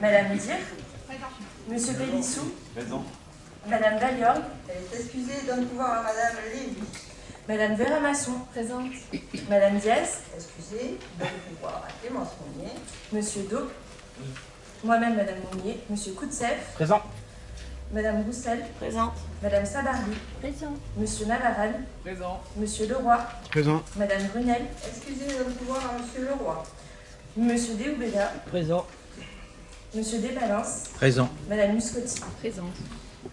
Madame Dir. Monsieur Bélissou. Présent. Madame Dalliorgue. Elle est excusée et donne pouvoir à Madame Lévy. Madame Véramasson. Présente. Madame Diaz. Excusée, donne pouvoir à Clémence Monnier. Monsieur Daube. Moi-même, Madame Monnier. Monsieur Koutsev. Présent. Madame Roussel. Présente. Madame Sabarly. Présent. Monsieur Navarane. Présent. Monsieur Leroy. Présent. Madame Brunel. Excusée et donne pouvoir à Monsieur Leroy. Monsieur Déoubeda. Présent. Monsieur Desbalances. Présent. Madame Muscotti. Présente.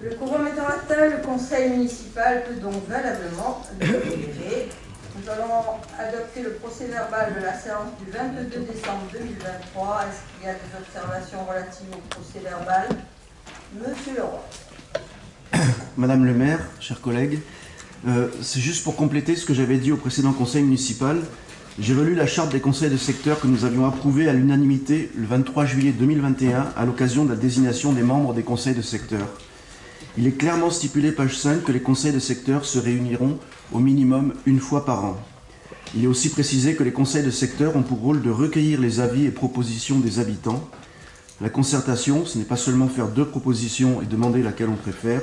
Le quorum étant atteint, le conseil municipal peut donc valablement le délibérer. Nous allons adopter le procès-verbal de la séance du 22 décembre 2023. Est-ce qu'il y a des observations relatives au procès-verbal? Monsieur Leroy. Madame le maire, chers collègues, c'est juste pour compléter ce que j'avais dit au précédent conseil municipal. J'ai relu la charte des conseils de secteur que nous avions approuvée à l'unanimité le 23 juillet 2021 à l'occasion de la désignation des membres des conseils de secteur. Il est clairement stipulé, page 5, que les conseils de secteur se réuniront au minimum une fois par an. Il est aussi précisé que les conseils de secteur ont pour rôle de recueillir les avis et propositions des habitants. La concertation, ce n'est pas seulement faire 2 propositions et demander laquelle on préfère,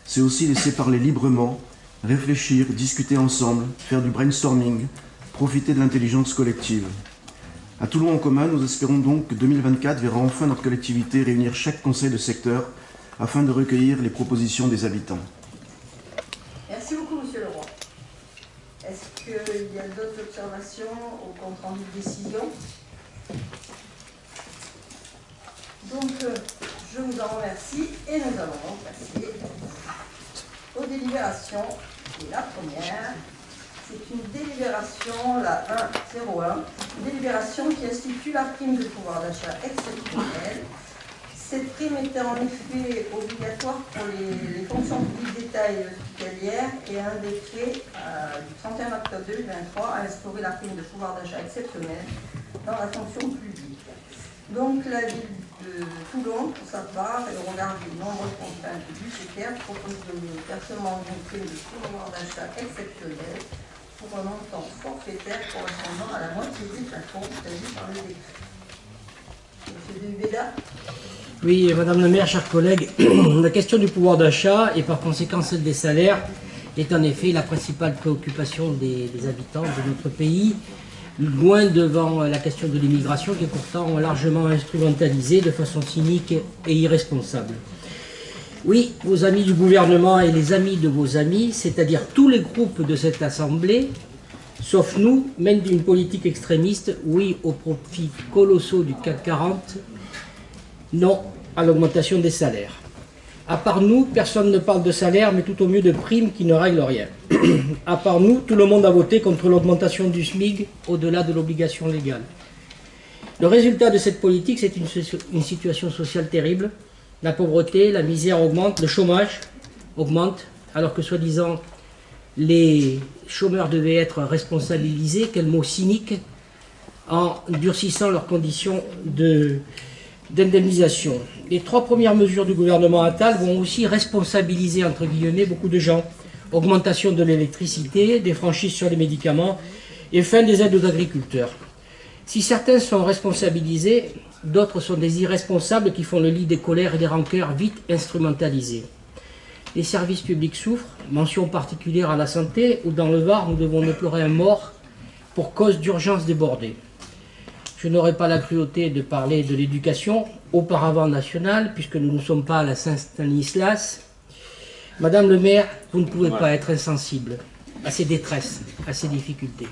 c'est aussi laisser parler librement, réfléchir, discuter ensemble, faire du brainstorming, profiter de l'intelligence collective. À Toulon en commun, nous espérons donc que 2024 verra enfin notre collectivité réunir chaque conseil de secteur afin de recueillir les propositions des habitants. Merci beaucoup, Monsieur Leroy. Est-ce qu'il y a d'autres observations au compte rendu de décision? Donc, je vous en remercie et nous allons donc passer aux délibérations. Et la première, c'est une délibération, la 101, une délibération qui institue la prime de pouvoir d'achat exceptionnelle. Cette prime était en effet obligatoire pour les fonctions publiques d'État et hospitalières et un décret du 31 octobre 2023 a instauré la prime de pouvoir d'achat exceptionnelle dans la fonction publique. Donc la ville de Toulon, pour sa part, et au regard des nombreuses contraintes budgétaires, propose le versement d'une prime de pouvoir d'achat exceptionnelle pour un montant forfaitaire correspondant à la moitié du plafond prévu par le décret. Monsieur Déoubeda. Oui, Madame la maire, chers collègues, la question du pouvoir d'achat et par conséquent celle des salaires est en effet la principale préoccupation des habitants de notre pays, loin devant la question de l'immigration qui est pourtant largement instrumentalisée de façon cynique et irresponsable. Oui, vos amis du gouvernement et les amis de vos amis, c'est-à-dire tous les groupes de cette assemblée, sauf nous, mènent une politique extrémiste, oui aux profits colossaux du CAC 40, non à l'augmentation des salaires. À part nous, personne ne parle de salaire, mais tout au mieux de primes qui ne règlent rien. À part nous, tout le monde a voté contre l'augmentation du SMIC au-delà de l'obligation légale. Le résultat de cette politique, c'est une situation sociale terrible. La pauvreté, la misère augmentent, le chômage augmente, alors que soi-disant les chômeurs devaient être responsabilisés, quel mot cynique, en durcissant leurs conditions d'indemnisation. Les 3 premières mesures du gouvernement Attal vont aussi responsabiliser, entre guillemets, beaucoup de gens. Augmentation de l'électricité, des franchises sur les médicaments et fin des aides aux agriculteurs. Si certains sont responsabilisés, d'autres sont des irresponsables qui font le lit des colères et des rancœurs vite instrumentalisées. Les services publics souffrent, mention particulière à la santé, où dans le Var, nous devons déplorer un mort pour cause d'urgence débordée. Je n'aurai pas la cruauté de parler de l'éducation, auparavant nationale, puisque nous ne sommes pas à la Saint-Stanislas. Madame le maire, vous ne pouvez pas être insensible à ces détresses, à ces difficultés.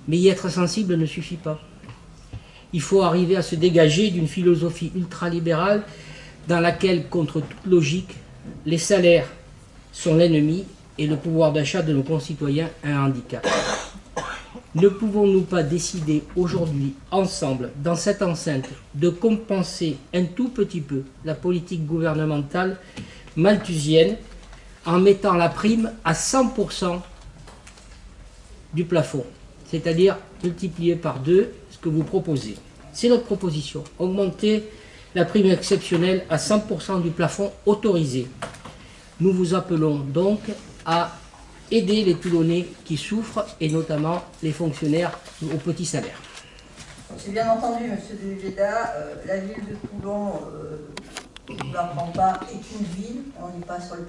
Mais y être sensible ne suffit pas. Il faut arriver à se dégager d'une philosophie ultralibérale dans laquelle, contre toute logique, les salaires sont l'ennemi et le pouvoir d'achat de nos concitoyens un handicap. Ne pouvons-nous pas décider aujourd'hui, ensemble, dans cette enceinte, de compenser un tout petit peu la politique gouvernementale malthusienne en mettant la prime à 100% du plafond, c'est-à-dire multiplié par 2 ce que vous proposez. C'est notre proposition, augmenter la prime exceptionnelle à 100% du plafond autorisé. Nous vous appelons donc à aider les Toulonnais qui souffrent, et notamment les fonctionnaires aux petits salaires. Et bien entendu, monsieur de Villeda, la ville de Toulon, je ne vous l'apprends pas, est une ville, on n'est pas sur le plan